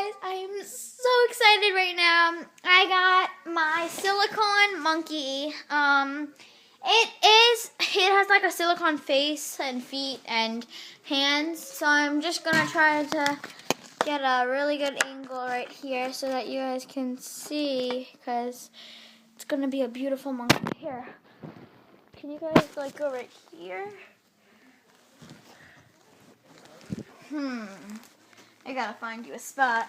guys, I am so excited right now. I got my silicone monkey. It has like a silicone face and feet and hands. So I'm just gonna try to get a really good angle right here so that you guys can see, because it's gonna be a beautiful monkey. Here, can you guys like go right here? I gotta find you a spot.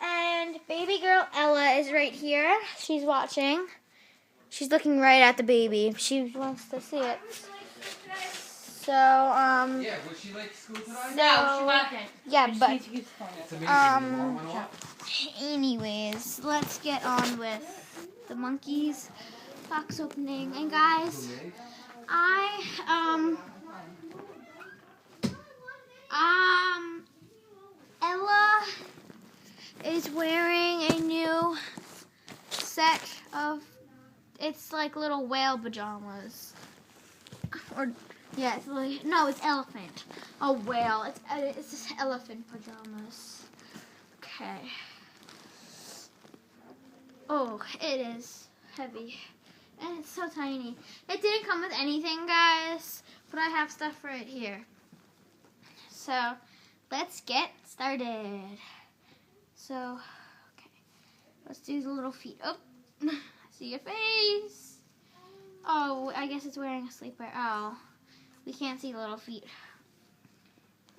And baby girl Ella is right here. She's watching. She's looking right at the baby. She wants to see it. So, yeah, would she like school today? No, she wasn't. Yeah, but, It's amazing. anyways, let's get on with the monkeys box opening. And guys, Ella is wearing a new set of, it's like little whale pajamas. Or, yeah, it's like, no, it's elephant. A whale. It's just elephant pajamas. Okay. Oh, it is heavy. And it's so tiny. It didn't come with anything, guys, but I have stuff for it here. So, let's get started. So, okay. Let's do the little feet. Oh, I see your face. Oh, I guess it's wearing a sleeper. Oh, we can't see the little feet.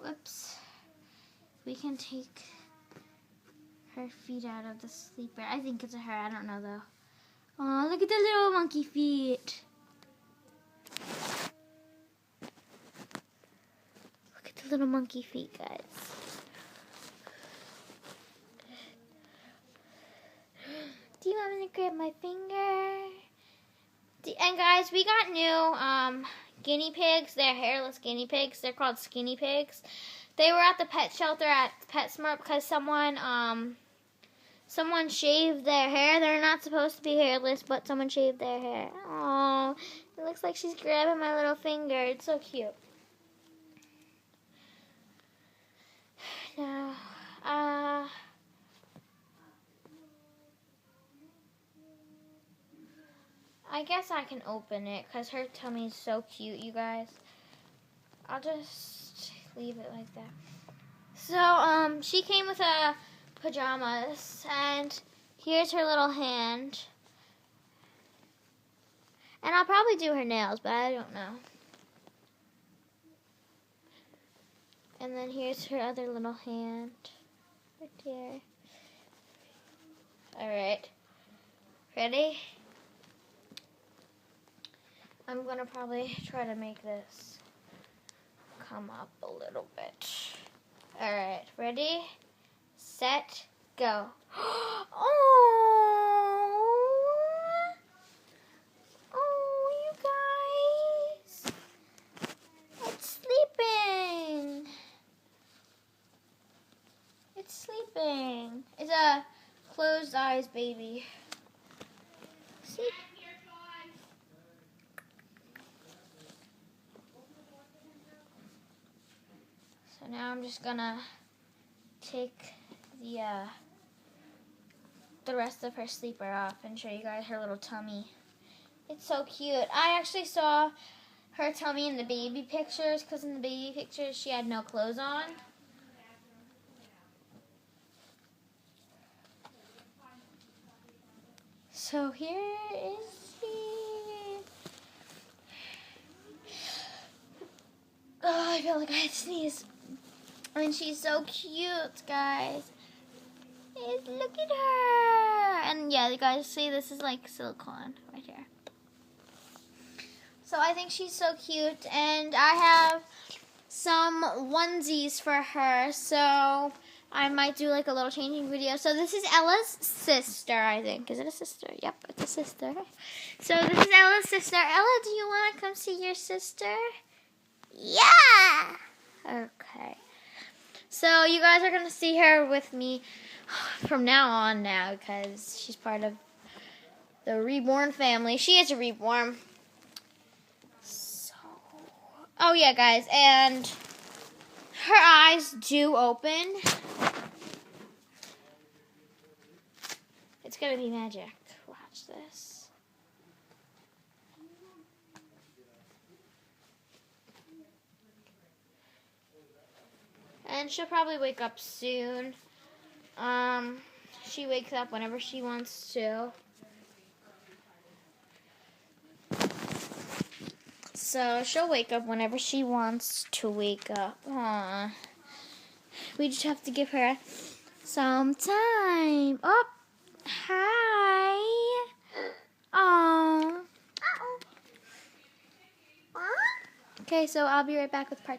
Whoops. We can take her feet out of the sleeper. I think it's a her. I don't know, though. Oh, look at the little monkey feet. Look at the little monkey feet, guys. Do you want me to grab my finger? And guys, we got new guinea pigs. They're hairless guinea pigs. They're called skinny pigs. They were at the pet shelter at PetSmart because someone shaved their hair. They're not supposed to be hairless, but someone shaved their hair. Oh, it looks like she's grabbing my little finger. It's so cute. Now, I guess I can open it because her tummy's so cute, you guys. I'll just leave it like that. So, she came with pajamas, and here's her little hand. And I'll probably do her nails, but I don't know. And then here's her other little hand. Right there. Alright. Ready? I'm going to probably try to make this come up a little bit. Alright, ready, set, go. Oh, you guys. It's sleeping. It's sleeping. It's a closed eyes baby. See? So now I'm just gonna take the rest of her sleeper off and show you guys her little tummy. It's so cute. I actually saw her tummy in the baby pictures, because in the baby pictures she had no clothes on. So here is she. Oh, I feel like I had to sneeze. And she's so cute, guys. Look at her. And yeah, you guys see this is like silicone right here. So I think she's so cute. And I have some onesies for her. So I might do like a little changing video. So this is Ella's sister, I think. Is it a sister? Yep, it's a sister. So this is Ella's sister. Ella, do you want to come see your sister? Yeah! Okay. So you guys are going to see her with me from now on because she's part of the reborn family. She is a reborn. So, oh yeah, guys, and her eyes do open. gonna be magic. Watch this. And she'll probably wake up soon. She wakes up whenever she wants to. So she'll wake up whenever she wants to wake up. Aww. We just have to give her some time. Oh, hi. Oh. Okay, so I'll be right back with part